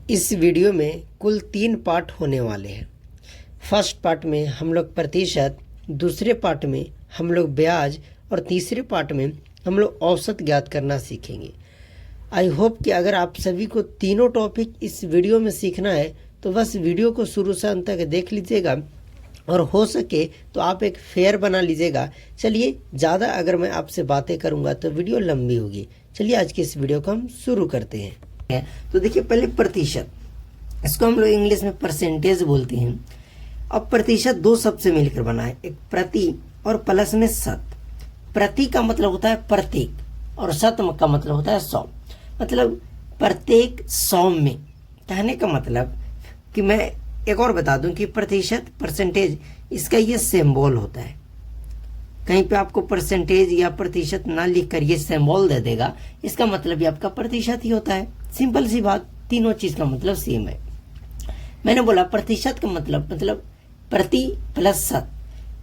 इस वीडियो में कुल 3 पार्ट होने वाले हैं। फर्स्ट पार्ट में हम लोग प्रतिशत, दूसरे पार्ट में हम लोग ब्याज और तीसरे पार्ट में हम लोग औसत ज्ञात करना सीखेंगे। आई होप कि अगर आप सभी को तीनों टॉपिक इस वीडियो में सीखना है तो बस वीडियो को शुरू से अंत तक देख लीजिएगा और हो सके तो आप एक फेयर बना लीजिएगा। चलिए, ज़्यादा अगर मैं आपसे बातें करूंगा तो वीडियो लंबी होगी। चलिए आज की इस वीडियो को हम शुरू करते हैं। तो देखिए, पहले प्रतिशत, इसको हम लोग इंग्लिश में परसेंटेज बोलते हैं। अब प्रतिशत दो शब्द से मिलकर बना है, एक प्रति और प्लस में शत। प्रति का मतलब होता है प्रत्येक और शत का मतलब होता है 100। मतलब प्रत्येक 100 में, कहने का मतलब कि मैं एक और बता दूं कि प्रतिशत, परसेंटेज, इसका ये सिंबल होता है। कहीं पे आपको परसेंटेज या प्रतिशत ना लिख कर ये सिंबल दे देगा, इसका मतलब ये आपका प्रतिशत ही होता है। सिंपल सी बात, तीनों चीज का मतलब सेम है। मैंने बोला प्रतिशत का मतलब प्रति प्लस शत।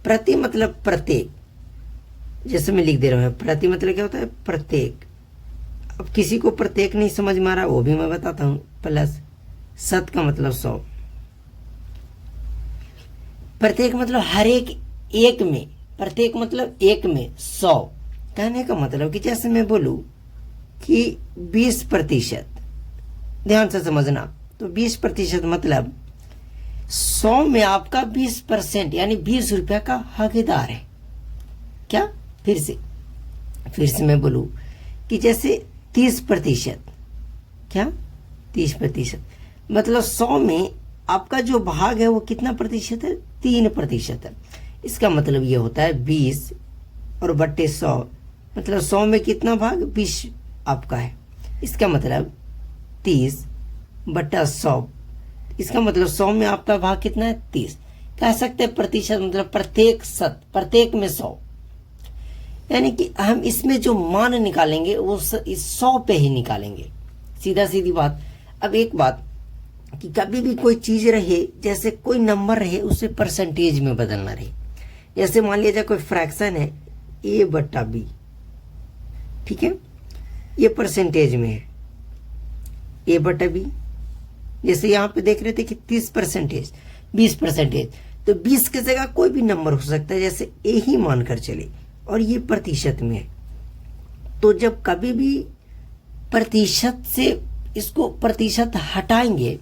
प्रति मतलब प्रत्येक, जैसे मैं लिख दे रहा हूं, प्रति मतलब क्या होता है प्रत्येक। अब किसी को प्रत्येक नहीं समझ में आ रहा, वो भी मैं बताता हूं। प्लस शत का मतलब 100। प्रत्येक मतलब हर एक में, प्रत्येक मतलब एक में 100। कहने का मतलब कि जैसे मैं बोलूं कि 20%, ध्यान से समझना, तो 20% मतलब 100 में आपका 20% यानी 20 रुपया का हकदार है। क्या? फिर से मैं बोलूं कि जैसे 30%, क्या 30% मतलब 100 में आपका जो भाग है वो कितना प्रतिशत है? 3% है। इसका मतलब ये होता है 20 और बट्टे 100, मतलब 100 में कितना भाग? 20 आपका है। इसका मतलब 30 बट्टा 100, इसका मतलब 100 में आपका भाग कितना है? 30। कह सकते हैं प्रतिशत मतलब प्रत्येक शत, प्रत्येक में 100। यानी कि हम इसमें जो मान निकालेंगे वो इस 100 पे ही निकालेंगे, सीधा सीधी बात। अब एक बात कि कभी भी कोई चीज रहे, जैसे कोई नंबर रहे, उसे परसेंटेज में बदलना रहे। जैसे मान लिया जाए कोई फ्रैक्शन है a बट्टा b, ठीक है, ये परसेंटेज में है a बट्टा b। जैसे यहाँ पे देख रहे थे कि 30%, 20%, तो 20 की जगह कोई भी नंबर हो सकता है, जैसे a ही मानकर चले, और ये प्रतिशत में है। तो जब कभी भी प्रतिशत से इसको प्रतिशत हटाएंगे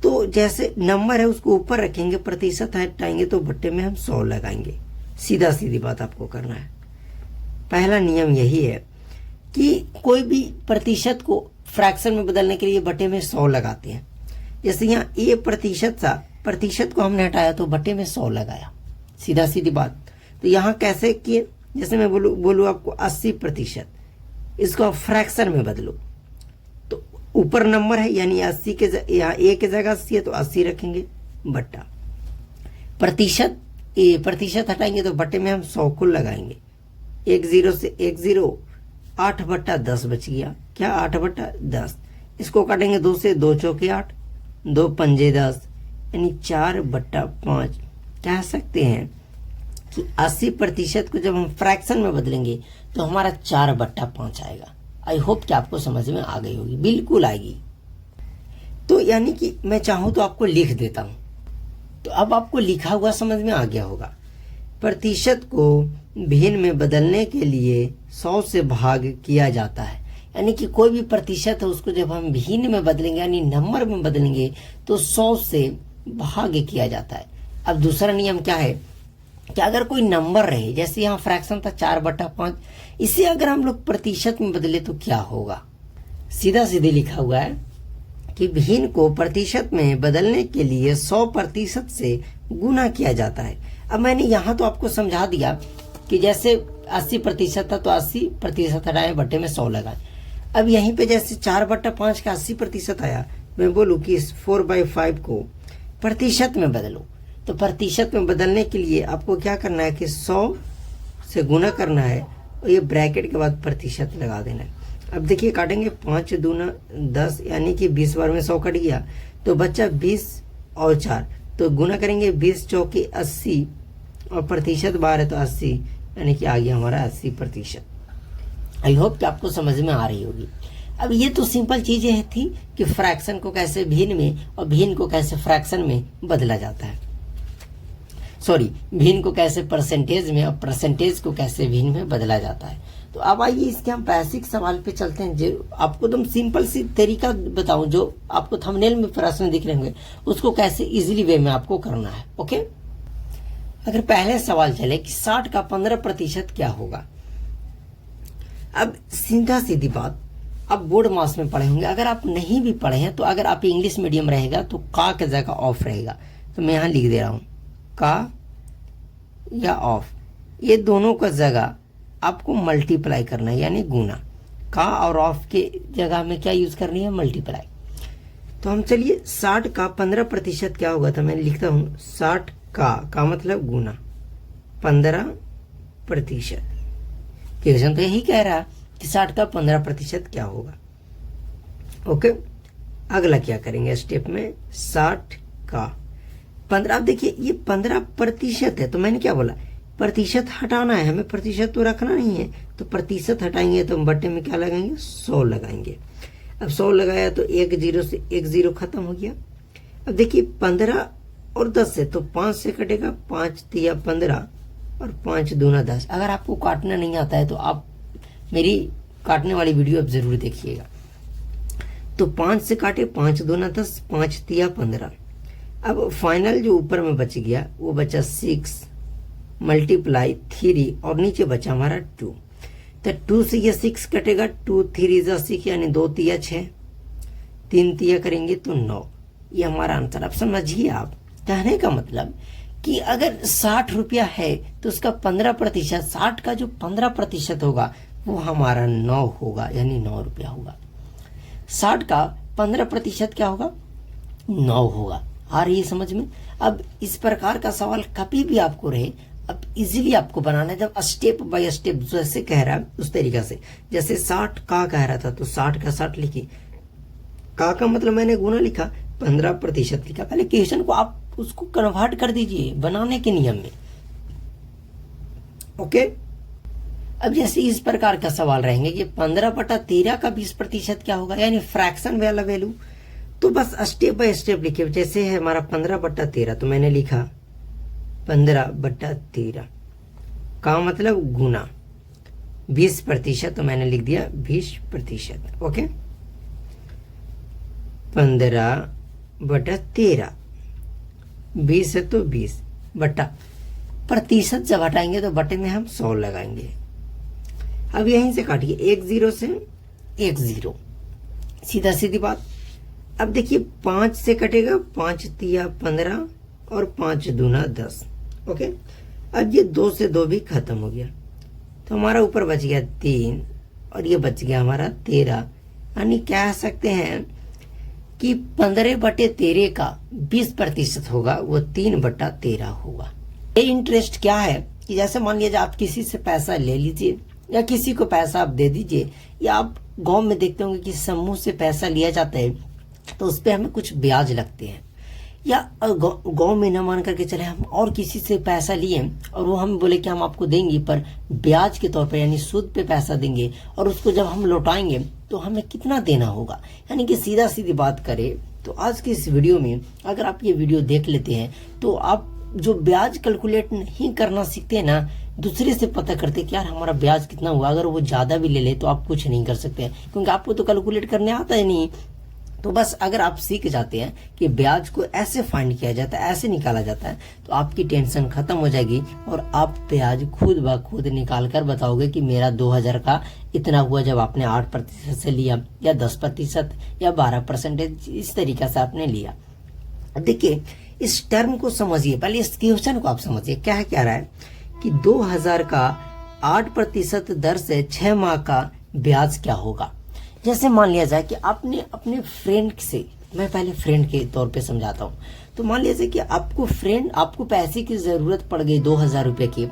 तो जैसे नंबर है उसको ऊपर रखेंगे, प्रतिशत हटाएंगे तो बट्टे में हम 100 लगाएंगे। सीधा सीधी बात आपको करना है। पहला नियम यही है कि कोई भी प्रतिशत को फ्रैक्शन में बदलने के लिए बट्टे में 100 लगाते हैं। जैसे यहाँ a प्रतिशत था, प्रतिशत को हमने हटाया तो बट्टे में 100 लगाया, सीधा सीधी बात। तो यहाँ कैसे किए? जैसे मैं बोलूँ आपको 80%, इसको आप फ्रैक्शन में बदलो, तो ऊपर नंबर है यानी 80 के यहाँ a की जगह 80 है तो 80 रखेंगे, बट्टा प्रतिशत हटाएंगे तो बट्टे में हम 100 को लगाएंगे। 10 से 10, 8 बट्टा 10 बच गया। क्या? 8 बट्टा 10। इसको काटेंगे 2 से, 2 चौके 8, 2 पंजे 10, यानी 4 बट्टा 5। कह सकते हैं कि 80% को जब हम फ्रैक्शन में बदलेंगे तो हमारा 4 बट्टा 5 आएगा। आई होप कि आपको समझ में आ गई होगी, बिल्कुल आएगी। तो यानी कि मैं चाहूं तो आपको लिख देता हूं, तो अब आपको लिखा हुआ समझ में आ गया होगा। प्रतिशत को भिन्न में बदलने के लिए 100 से भाग किया जाता है। यानी कि कोई भी प्रतिशत है उसको जब हम भिन्न में बदलेंगे यानी नंबर में बदलेंगे तो 100 से भाग किया जाता है। अब दूसरा नियम क्या है कि अगर कोई नंबर रहे, जैसे यहाँ फ्रैक्शन था 4 बट्टा 5, इसे अगर हम लोग प्रतिशत में बदले तो क्या होगा? सीधा सीधे लिखा हुआ है कि भिन्न को प्रतिशत में बदलने के लिए 100% से गुना किया जाता है। अब मैंने यहाँ तो आपको समझा दिया कि जैसे 80% था तो 80% हटाए, बट्टे में 100 लगाए। अब यहीं पे जैसे 4 बट्टा 5 का 80% आया, मैं बोलूँ कि इस 4/5 को प्रतिशत में बदलो, तो प्रतिशत में बदलने के लिए आपको क्या करना है कि 100 से गुना करना है और ये ब्रैकेट के बाद प्रतिशत लगा देना है। अब देखिए, काटेंगे 5 दूना 10, यानी कि 20 बार में 100 कट गया तो बच्चा 20 और 4, तो गुना करेंगे 20 चौके 80 और प्रतिशत बार है तो 80, यानी कि आ गया हमारा 80%। आई होप कि आपको समझ में आ रही होगी। अब ये तो सिंपल चीजें थी कि फ्रैक्शन को कैसे भिन्न में और भिन्न को कैसे फ्रैक्शन में बदला जाता है, सॉरी भिन्न को कैसे परसेंटेज में और परसेंटेज को कैसे भिन्न में बदला जाता है। तो अब आइए इसके हम बेसिक सवाल पे चलते हैं, जो आपको एकदम सिंपल सी तरीका बताऊं, जो आपको थंबनेल में प्रश्न दिख रहे होंगे उसको कैसे इजीली वे में आपको करना है। ओके, अगर पहले सवाल चले कि 60 का 15% क्या होगा। अब सीधा सीधी बात, आप बोर्ड मास में पढ़े होंगे, अगर आप नहीं भी पढ़े हैं तो अगर आप इंग्लिश मीडियम रहेगा तो का की जगह ऑफ रहेगा, तो मैं यहाँ लिख दे रहा हूं का या ऑफ, ये दोनों का जगह आपको मल्टीप्लाई करना है, यानी गुना। का और ऑफ के जगह में क्या यूज करनी है, मल्टीप्लाई। तो हम चलिए 60 का 15% क्या होगा, तो मैं लिखता हूं 60 का मतलब गुना 15%। क्वेश्चन तो यही कह रहा है कि 60 का 15% क्या होगा। ओके, अगला क्या करेंगे स्टेप में, 60 का 15। अब देखिए ये 15% है, तो मैंने क्या बोला, प्रतिशत हटाना है हमें, प्रतिशत तो रखना नहीं है। तो प्रतिशत हटाएंगे तो हम बट्टे में क्या लगाएंगे, 100 लगाएंगे। अब 100 लगाया तो एक जीरो से एक जीरो खत्म हो गया। अब देखिए 15 और 10 से, तो 5 से कटेगा, 5 तिया 15 और 5 दूना 10। अगर आपको काटना नहीं आता है तो आप मेरी काटने वाली वीडियो अब जरूर देखिएगा। तो 5 से काटे, 5 दूना 10, 5 तिया 15। अब फाइनल जो ऊपर में बच गया वो बचा 6 मल्टीप्लाई 3 और नीचे बचा हमारा 2। तो 2 से ये 6 कटेगा, 2 3 जा 6 यानी 2 तिया 6, 3 तिया करेंगे तो 9। ये हमारा आंसर। अब समझिए, आप कहने का मतलब कि अगर 60 रुपया है तो उसका 15%, 60 का जो 15% होगा वो हमारा 9 होगा, यानी 9 रुपया होगा। 60 का 15% क्या होगा, 9 होगा। आ रही है समझ में। अब इस प्रकार का सवाल कभी भी आपको रहे, अब इजीली आपको बनाना है, जब स्टेप बाय स्टेप जैसे कह रहा है उस तरीका से। जैसे 60 का कह रहा था तो 60 का 60 लिखिए, का मतलब मैंने गुना लिखा, 15% लिखा। पहले क्वेश्चन को आप उसको कन्वर्ट कर दीजिए बनाने के नियम में। ओके, अब जैसे इस प्रकार का सवाल रहेंगे कि 15/13 का 20% क्या होगा, यानी फ्रैक्शन वाला वैल्यू। तो बस स्टेप बाय स्टेप लिखिए। जैसे है हमारा 15/13, तो मैंने लिखा 15/13 का मतलब गुना 20%, तो मैंने लिख दिया 20%। ओके, 15/13, 20 है तो 20 बट्टा प्रतिशत जब हटाएंगे तो बटे में हम 100 लगाएंगे। अब यहीं से काटिए, 1 0 से 1 0, सीधा सीधी बात। अब देखिए 5 से कटेगा, 5 तिया 15 और 5 दूना 10। ओके, अब ये 2 से 2 भी खत्म हो गया, तो हमारा ऊपर बच गया 3 और ये बच गया हमारा 13। यानी कह सकते हैं कि 15/13 का 20% होगा, वो 3/13 होगा। ये इंटरेस्ट क्या है कि जैसे मान लीजिए आप किसी से पैसा ले लीजिए या किसी को पैसा आप दे दीजिए, या आप गांव में देखते होंगे कि समूह से पैसा लिया जाता है तो उस पर हमें कुछ ब्याज लगते हैं। या गांव में न मान करके चले हम और किसी से पैसा लिए और वो हमें बोले कि हम आपको देंगे पर ब्याज के तौर पर, यानी सूद पे पैसा देंगे, और उसको जब हम लौटाएंगे तो हमें कितना देना होगा। यानी कि सीधा सीधी बात करें तो आज की इस वीडियो में अगर आप ये वीडियो देख लेते हैं तो आप जो ब्याज कैलकुलेट नहीं करना सीखते हैं ना, दूसरे से पता करते कि यार हमारा ब्याज कितना हुआ, अगर वो ज्यादा भी ले ले तो आप कुछ नहीं कर सकते क्योंकि आपको तो कैलकुलेट करने आता है नहीं। तो बस अगर आप सीख जाते हैं कि ब्याज को ऐसे फाइंड किया जाता है, ऐसे निकाला जाता है, तो आपकी टेंशन खत्म हो जाएगी और आप ब्याज खुद ब खुद निकाल कर बताओगे कि मेरा 2000 का इतना हुआ जब आपने 8% से लिया, या 10% या 12%, इस तरीके से आपने लिया। देखिए इस टर्म को समझिए, पहले इस क्वेश्चन को आप समझिए क्या कह रहा है कि 2000 का 8% दर से 6 माह का ब्याज क्या होगा। जैसे मान लिया जाए कि आपने अपने फ्रेंड से, मैं पहले फ्रेंड के तौर पे समझाता हूँ, तो मान लीजिए कि आपको पैसे की जरूरत पड़ गई 2000 रुपए की,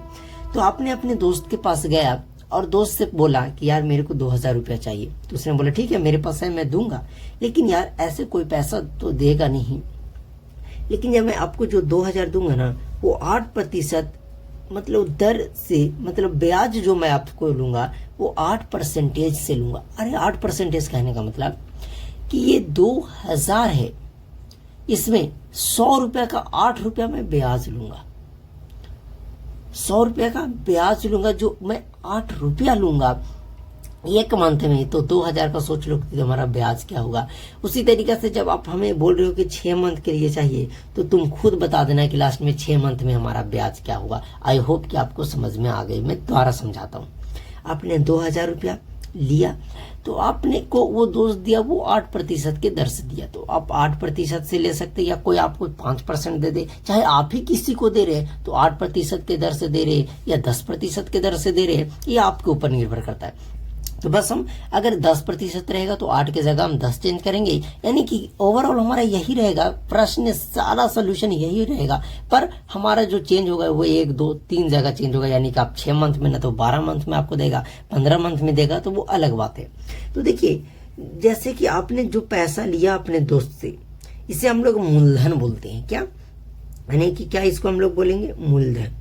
तो आपने अपने दोस्त के पास गया और दोस्त से बोला कि यार मेरे को 2000 रुपया चाहिए। तो उसने बोला ठीक है मेरे पास है, मैं दूंगा, लेकिन यार ऐसे कोई पैसा तो देगा नहीं। लेकिन जब मैं आपको जो 2000 दूंगा ना, वो 8% मतलब दर से मतलब ब्याज जो मैं आपको लूंगा वो 8% से लूंगा। अरे 8% कहने का मतलब कि ये 2000 है, इसमें 100 रुपया का 8 रुपया मैं ब्याज लूंगा, 100 रुपया का ब्याज लूंगा, जो मैं 8 रुपया लूंगा एक मंथ में। तो 2000 का सोच लो कि हमारा ब्याज क्या होगा। उसी तरीके से जब आप हमें बोल रहे हो कि 6 मंथ के लिए चाहिए, तो तुम खुद बता देना कि लास्ट में 6 मंथ में हमारा ब्याज क्या होगा। आई होप कि आपको समझ में आ गई। मैं दोबारा समझाता हूँ। आपने 2000 रुपया लिया, तो आपने को वो दोस्त दिया, वो 8% के दर से दिया, तो आप 8% से ले सकते, या कोई आपको 5% दे दे, चाहे आप ही किसी को दे रहे तो 8% के दर से दे रहे या 10% के दर से दे रहे, ये आपके ऊपर निर्भर करता है। तो बस हम अगर 10% रहेगा तो 8 की जगह हम 10 चेंज करेंगे, यानी कि ओवरऑल हमारा यही रहेगा, प्रश्न सारा सोल्यूशन यही रहेगा, पर हमारा जो चेंज होगा वो 1 2 3 जगह चेंज होगा। यानी कि आप 6 मंथ में ना तो 12 मंथ में आपको देगा, 15 मंथ में देगा, तो वो अलग बात है। तो देखिए, जैसे कि आपने जो पैसा लिया अपने दोस्त से, इसे हम लोग मूलधन बोलते हैं। क्या यानी कि क्या इसको हम लोग बोलेंगे मूलधन,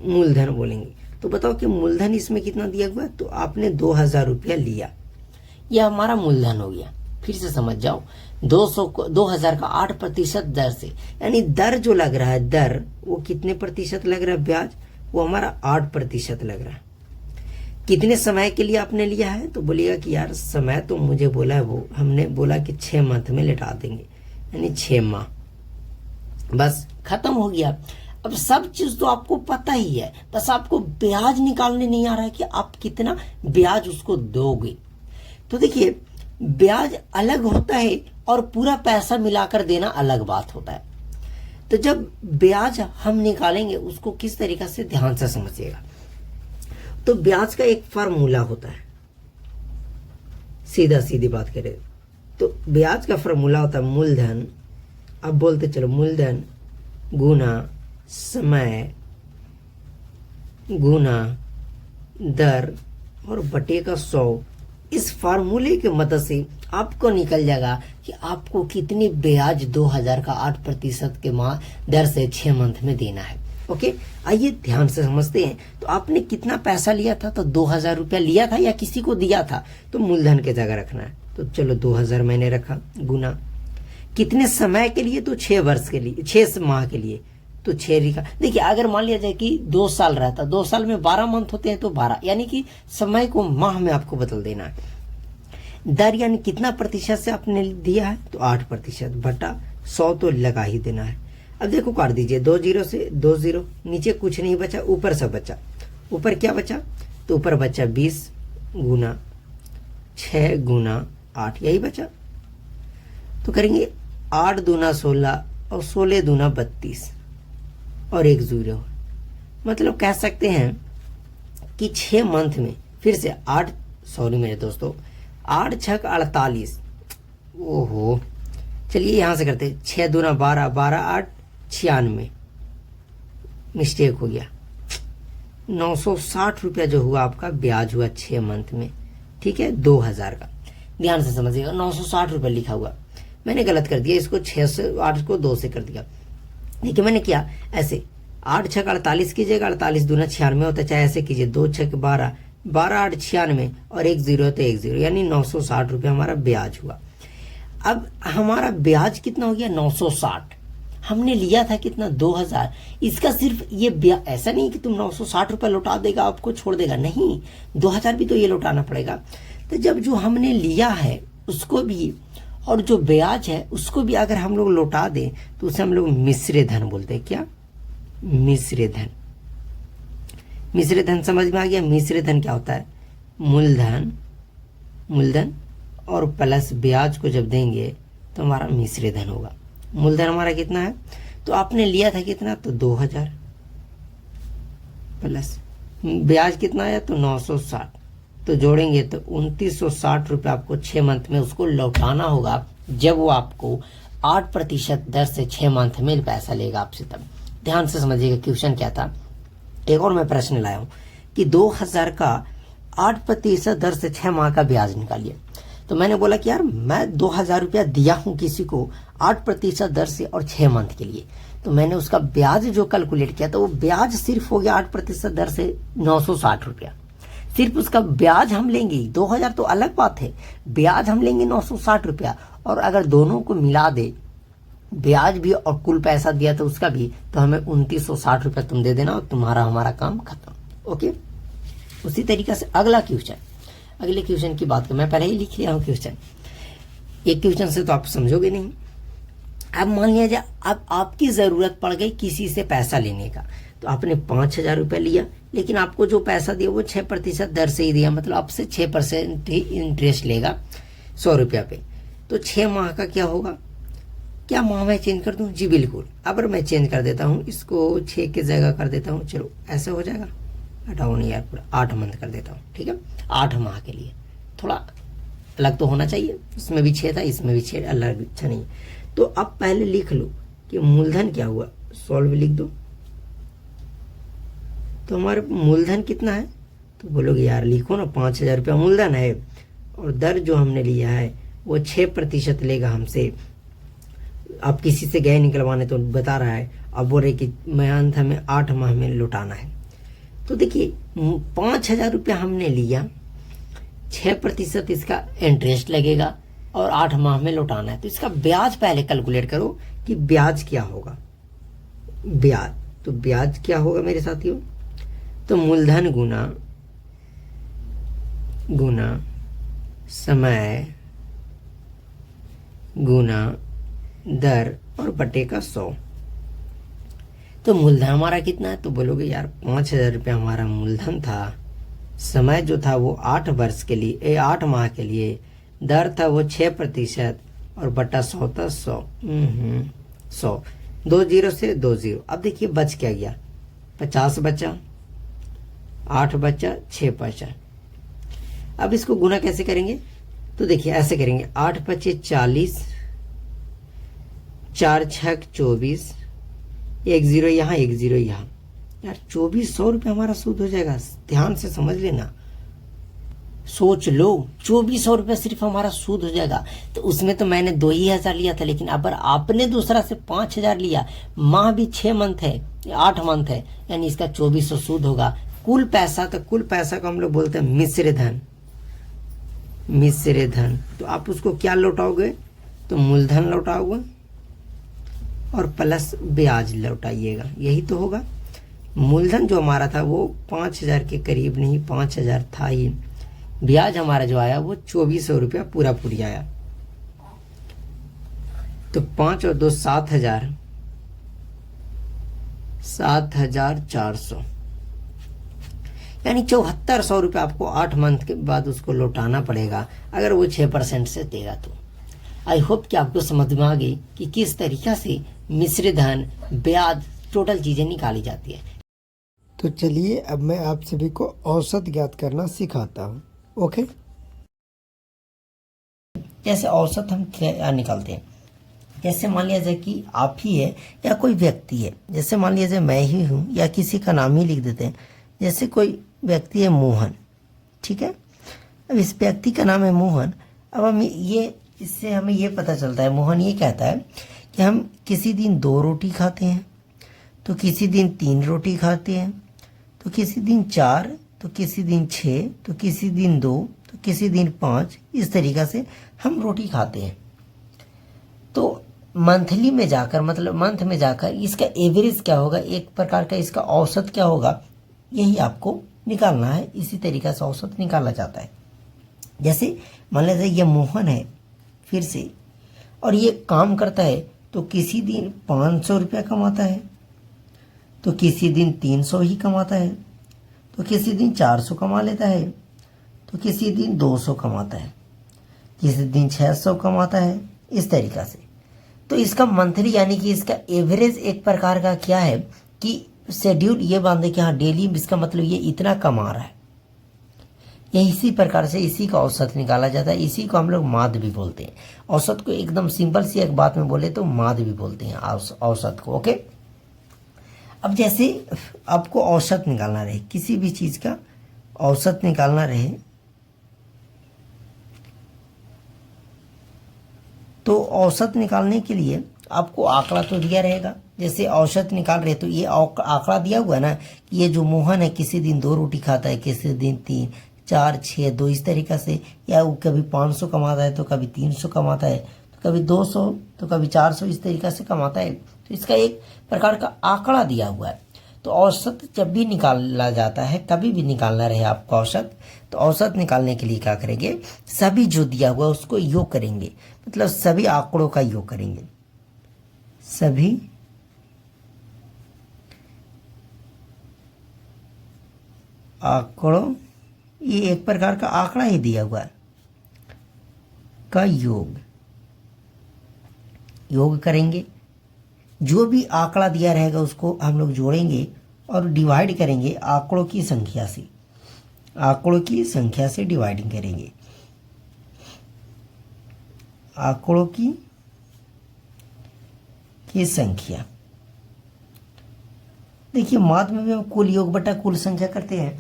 मूलधन बोलेंगे। तो बताओ कि मूलधन इसमें कितना दिया हुआ है। तो आपने 2000 रुपया लिया, यह हमारा मूलधन हो गया। फिर से समझ जाओ, 2000 का 8% दर से, यानी दर जो लग रहा है, दर वो कितने प्रतिशत लग रहा है, ब्याज वो हमारा 8% लग रहा है। कितने समय के लिए आपने लिया है, तो बोलिएगा कि यार समय तो मुझे बोला है, वो हमने बोला कि 6 मंथ में लौटा देंगे, यानी 6 माह। बस खत्म हो गया। अब सब चीज तो आपको पता ही है, बस आपको ब्याज निकालने नहीं आ रहा है कि आप कितना ब्याज उसको दोगे। तो देखिए, ब्याज अलग होता है और पूरा पैसा मिलाकर देना अलग बात होता है। तो जब ब्याज हम निकालेंगे उसको किस तरीके से ध्यान से समझिएगा। तो ब्याज का एक फार्मूला होता है, सीधा सीधी बात करें तो ब्याज का फार्मूला होता है मूलधन, अब बोलते चलो मूलधन गुना समय गुना दर और बटे का 100। इस फार्मूले के मदद से आपको निकल जाएगा कि आपको कितनी ब्याज 2000 का 8% के माह दर से 6 मंथ में देना है। ओके, आइए ध्यान से समझते हैं। तो आपने कितना पैसा लिया था, तो 2000 रुपया लिया था या किसी को दिया था, तो मूलधन के जगह रखना है। तो चलो 2000 मैंने रखा, गुना कितने समय के लिए, तो 6 वर्ष के लिए, 6 माह के लिए, तो 6 लिखा। देखिए, अगर मान लिया जाए कि 2 साल रहता, 2 साल में 12 मंथ होते हैं, तो 12, यानी कि समय को माह में आपको बदल देना है। दर यानी कितना प्रतिशत से आपने दिया है, तो 8% बटा 100 तो लगा ही देना है। अब देखो काट दीजिए, 2 0 से 2 0, नीचे कुछ नहीं बचा, ऊपर सब बचा। ऊपर क्या बचा, तो ऊपर बचा 20 गुना 6 गुना 8, यही बचा। तो करेंगे 8 दूना 16 और 16 दूना 32 और 1 0, मतलब कह सकते हैं कि 6 मंथ में, फिर से 8 सॉरी मेरे दोस्तों, 8 6 48, ओहो चलिए यहां से करते, 6 दूना 12, 12 8 96, मिस्टेक हो गया, 960 रुपया जो हुआ आपका ब्याज हुआ 6 मंथ में। ठीक है, 2000 का, ध्यान से समझिएगा, 960 रुपया लिखा हुआ, मैंने गलत कर दिया, इसको 6 से 8 को 2 से कर दिया। देखिए मैंने क्या, ऐसे 8 6 48 कीजिएगा, 48 दूना 96 होता है, चाहे ऐसे कीजिए, 2 6 12, 12 8 96 और 1 0 है तो 1 0, यानी 960 रुपया हमारा ब्याज हुआ। अब हमारा ब्याज कितना हो गया, 960। हमने लिया था कितना, 2000। इसका सिर्फ ये ब्याज, ऐसा नहीं कि तुम 960 रुपया लौटा देगा आपको छोड़ देगा, नहीं, 2000 भी तो ये लौटाना पड़ेगा। तो जब जो हमने लिया है उसको भी और जो ब्याज है उसको भी अगर हम लोग लौटा दें, तो उसे हम लोग मिश्र धन बोलते हैं। क्या, मिश्र धन। मिश्र धन समझ में आ गया। मिश्र धन क्या होता है, मूलधन और प्लस ब्याज को जब देंगे तो हमारा मिश्र धन होगा। मूलधन हमारा कितना है, तो आपने लिया था कितना, तो 2000 प्लस ब्याज कितना आया, तो 960, तो जोड़ेंगे तो 2960 रुपये आपको 6 मंथ में उसको लौटाना होगा, जब वो आपको 8% दर से 6 मंथ में पैसा लेगा आपसे। तब ध्यान से समझिएगा क्वेश्चन क्या था। एक और मैं प्रश्न लाया हूं कि 2000 का 8% दर से 6 माह का ब्याज निकालिए। तो मैंने बोला कि यार मैं 2000 रुपया दिया हूं किसी को 8% दर से और 6 मंथ के लिए, तो मैंने उसका ब्याज जो कैलकुलेट किया तो वो ब्याज सिर्फ हो गया 8% दर से 960 रुपया। सिर्फ उसका ब्याज हम लेंगे, 2000 तो अलग बात है, ब्याज हम लेंगे 960 रुपया। और अगर दोनों को मिला दे, ब्याज भी और कुल पैसा दिया तो उसका भी, तो हमें 2960 रुपया तुम दे देना और तुम्हारा हमारा काम खत्म। ओके, उसी तरीके से अगले क्वेश्चन की बात करें, मैं पहले ही लिख लिया हूँ क्वेश्चन, एक क्वेश्चन से तो आप समझोगे नहीं। अब मान लिया जाए अब आपकी जरूरत पड़ गई किसी से पैसा लेने का, तो आपने 5000 रुपया लिया, लेकिन आपको जो पैसा दिया वो 6% दर से ही दिया, मतलब आपसे 6% ही इंटरेस्ट लेगा 100 रुपया पे। तो 6 माह का क्या होगा, क्या माह में चेंज कर दूं? जी बिल्कुल। अब मैं चेंज कर देता हूँ, इसको 6 की जगह कर देता हूँ, चलो ऐसे हो जाएगा, हटाओ नहीं यार, पूरा 8 मंथ कर देता हूँ, ठीक है। 8 माह के लिए थोड़ा अलग तो होना चाहिए, इसमें भी 6 था, इसमें भी 6, अलग अच्छा नहीं। तो अब पहले लिख लो कि मूलधन क्या हुआ, सॉल्व लिख दो। तो हमारे मूलधन कितना है, तो बोलोगे यार लिखो ना, 5000 रुपया मूलधन है और दर जो हमने लिया है वो 6% लेगा हमसे। आप किसी से गए निकलवाने तो बता रहा है, अब बोल रहे कि मैं अंत हमें 8 माह में लौटाना है। तो देखिए 5000 रुपया हमने लिया, 6% इसका इंटरेस्ट लगेगा और 8 माह में लौटाना है। तो इसका ब्याज पहले कैलकुलेट करो कि ब्याज क्या होगा। ब्याज, तो ब्याज क्या होगा मेरे साथियों, तो मूलधन गुना समय गुना दर और बटे का 100। तो मूलधन हमारा कितना है, तो बोलोगे यार 5000 रुपया हमारा मूलधन था, समय जो था वो 8 वर्ष के लिए 8 माह के लिए, दर था वो 6% और बटा 100 था 100। 100 2 0 से 2 0। अब देखिए बच क्या गया, 50 बचा, 8 बचा, 6 बचा। अब इसको गुना कैसे करेंगे, तो देखिए ऐसे करेंगे, 8 पचे 40, 4 6 24, 1 0 यहाँ 1 0 यहाँ, यार 2400 रुपये हमारा सूद हो जाएगा। ध्यान से समझ लेना, सोच लो 2400 रुपये सिर्फ हमारा सूद हो जाएगा। तो उसमें तो मैंने 2000 लिया था, लेकिन अब आपने दूसरा से 5000 लिया, माह भी 6 मंथ है, 8 मंथ है, यानी इसका 2400 सूद होगा। कुल पैसा, तो कुल पैसा को हम लोग बोलते हैं मिश्र धन। तो आप उसको क्या लौटाओगे, तो मूलधन लौटाओगे और प्लस ब्याज लौटाइएगा, यही तो होगा। मूलधन जो हमारा था वो 5000 के करीब नहीं, 5000 था ही, ब्याज हमारा जो आया वो 2400 रुपया पूरा आया। तो 5 और 2 7000, 7400, यानी 7400 रुपया आपको 8 मंथ के बाद उसको लौटाना पड़ेगा, अगर वो 6% से देगा तो। आई होप कि आपको समझ में आ गई कि किस तरीका से मिश्र धन, ब्याज, टोटल चीजें निकाली जाती है। तो चलिए अब मैं आप सभी को औसत ज्ञात करना सिखाता हूँ। ओके, जैसे औसत हम क्या निकालते हैं, जैसे मान लिया जाए कि आप ही है या कोई व्यक्ति है, जैसे मान लिया जाए मैं ही हूँ या किसी का नाम ही लिख देते हैं, जैसे कोई व्यक्ति है मोहन, ठीक है। अब इस व्यक्ति का नाम है मोहन। अब हम ये, इससे हमें ये पता चलता है, मोहन ये कहता है कि हम किसी दिन 2 रोटी खाते हैं, तो किसी दिन 3 रोटी खाते हैं, तो किसी दिन 4, तो किसी दिन 6, तो किसी दिन 2, तो किसी दिन 5, इस तरीक़ा से हम रोटी खाते हैं। तो मंथली में जाकर, मतलब मंथ में जाकर इसका एवरेज क्या होगा, एक प्रकार का इसका औसत क्या होगा, यही आपको निकालना है। इसी तरीक़ा से औसत निकाला जाता है। जैसे मान लीजिए ये मोहन है फिर से, और ये काम करता है, तो किसी दिन 500 रुपया कमाता है, तो किसी दिन 300 ही कमाता है, तो किसी दिन 400 कमा लेता है, तो किसी दिन 200 कमाता है, किसी दिन 600 कमाता है, इस तरीक़ा से। तो इसका मंथली यानी कि इसका एवरेज एक प्रकार का क्या है कि शेड्यूल ये बांधे कि हाँ डेली, इसका मतलब ये इतना कमा रहा है। यह इसी प्रकार से इसी का औसत निकाला जाता है। इसी को हम लोग माद भी बोलते हैं। औसत को एकदम सिंपल सी एक बात में बोले तो माद भी बोलते हैं औसत को। ओके, अब जैसे आपको औसत निकालना रहे, किसी भी चीज का औसत निकालना रहे, तो औसत निकालने के लिए आपको आंकड़ा तो दिया रहेगा, जैसे औसत निकाल रहे तो ये आंकड़ा दिया हुआ है ना कि ये जो मोहन है किसी दिन 2 रोटी खाता है, किसी दिन 3, 4, 6, 2 इस तरीका से, या वो कभी 500 कमाता है तो कभी 300 कमाता है तो कभी 200 तो कभी 400 इस तरीका से कमाता है। तो इसका एक प्रकार का आंकड़ा दिया हुआ है। तो औसत जब भी निकाला जाता है, कभी भी निकालना रहे आपको औसत, तो औसत निकालने के लिए क्या करेंगे, सभी जो दिया हुआ है उसको योग करेंगे, मतलब सभी आंकड़ों का योग करेंगे। सभी आंकड़ों, ये एक प्रकार का आंकड़ा ही दिया हुआ है, का योग करेंगे। जो भी आंकड़ा दिया रहेगा उसको हम लोग जोड़ेंगे और डिवाइड करेंगे आंकड़ों की संख्या से, आंकड़ों की संख्या से डिवाइडिंग करेंगे, आंकड़ों की संख्या। देखिए माध्य में भी हम कुल योग बटा कुल संख्या करते हैं,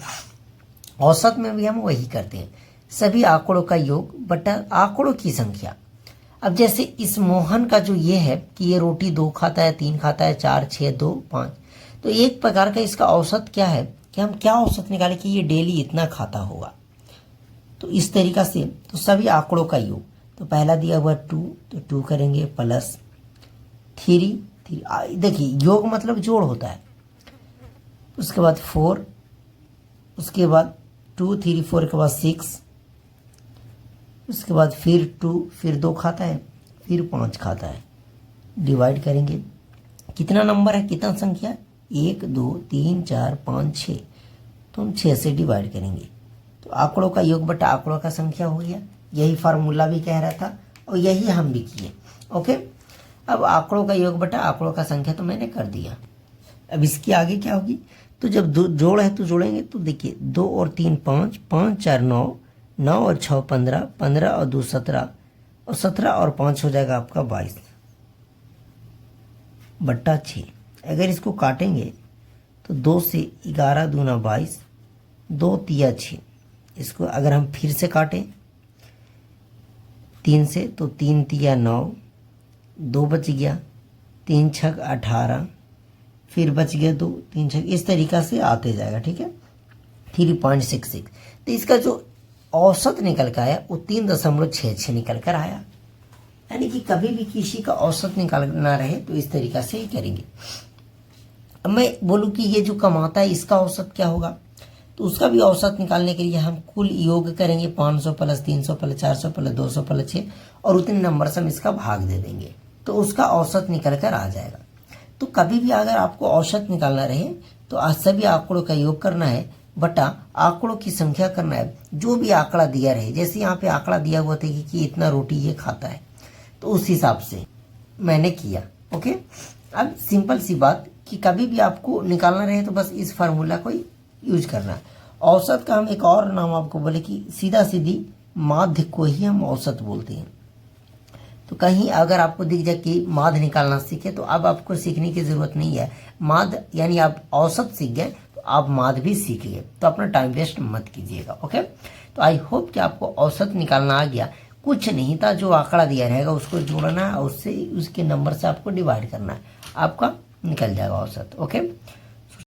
औसत में भी हम वही करते हैं, सभी आंकड़ों का योग बटा आंकड़ों की संख्या। अब जैसे इस मोहन का जो ये है कि ये रोटी 2 खाता है, 3 खाता है, 4, 6, 2, 5, तो एक प्रकार का इसका औसत क्या है कि हम क्या औसत निकालें कि ये डेली इतना खाता होगा। तो इस तरीका से तो सभी आंकड़ों का योग, तो पहला दिया हुआ 2 तो 2 करेंगे प्लस 3, देखिए योग मतलब जोड़ होता है, उसके बाद 4, उसके बाद 2, 3, 4 के बाद 6, उसके बाद फिर 2, फिर 2 खाता है, फिर 5 खाता है, डिवाइड करेंगे। कितना नंबर है, कितना संख्या, 1, 2, 3, 4, 5, 6, तो हम 6 से डिवाइड करेंगे। तो आंकड़ों का योग बटा आंकड़ों का संख्या हो गया। यही फार्मूला भी कह रहा था और यही हम भी किए। ओके, अब आंकड़ों का योग बटा आंकड़ों का संख्या तो मैंने कर दिया। अब इसके आगे क्या होगी, तो जब जोड़ है तो जोड़ेंगे, तो देखिए 2 और 3 5, 5 4 9, 9 और 6 15, 15 और 2 17, और 17 और 5 हो जाएगा आपका 22 बट्टा 6। अगर इसको काटेंगे तो 2 से 11 दूना 22, 2 तिया 6। इसको अगर हम फिर से काटें 3 से तो 3 तिया 9, 2 बच गया, 3 छक 18, फिर बच गया 2, 3 छक, इस तरीका से आते जाएगा। ठीक है, 3.66। तो इसका जो औसत निकल कर आया वो 3.66 निकल कर आया। यानी कि कभी भी किसी का औसत निकालना रहे तो इस तरीका से ही करेंगे। अब मैं बोलूँ कि ये जो कमाता है इसका औसत क्या होगा, तो उसका भी औसत निकालने के लिए हम कुल योग करेंगे, 500 प्लस 300 प्लस 400 प्लस 200 प्लस 6, और उतने नंबर से हम इसका भाग दे देंगे तो उसका औसत निकल कर आ जाएगा। तो कभी भी अगर आपको औसत निकालना रहे तो आज सभी आंकड़ों का योग करना है बटा आंकड़ों की संख्या करना है। जो भी आंकड़ा दिया रहे, जैसे यहाँ पे आंकड़ा दिया हुआ था कि इतना रोटी ये खाता है, तो उस हिसाब से मैंने किया। ओके, अब सिंपल सी बात कि कभी भी आपको निकालना रहे तो बस इस फार्मूला को यूज करना है। औसत का हम एक और नाम आपको बोले कि सीधा सीधी माध्य को ही हम औसत बोलते हैं। तो कहीं अगर आपको दिख जाए कि माध्य निकालना सीखे तो अब आपको सीखने की जरूरत नहीं है। माध्य यानी आप औसत सीख गए तो आप माध्य भी सीख गए, तो अपना टाइम वेस्ट मत कीजिएगा। ओके, तो आई होप कि आपको औसत निकालना आ गया। कुछ नहीं था, जो आंकड़ा दिया रहेगा उसको जोड़ना है और उससे उसके नंबर से आपको डिवाइड करना है, आपका निकल जाएगा औसत। ओके,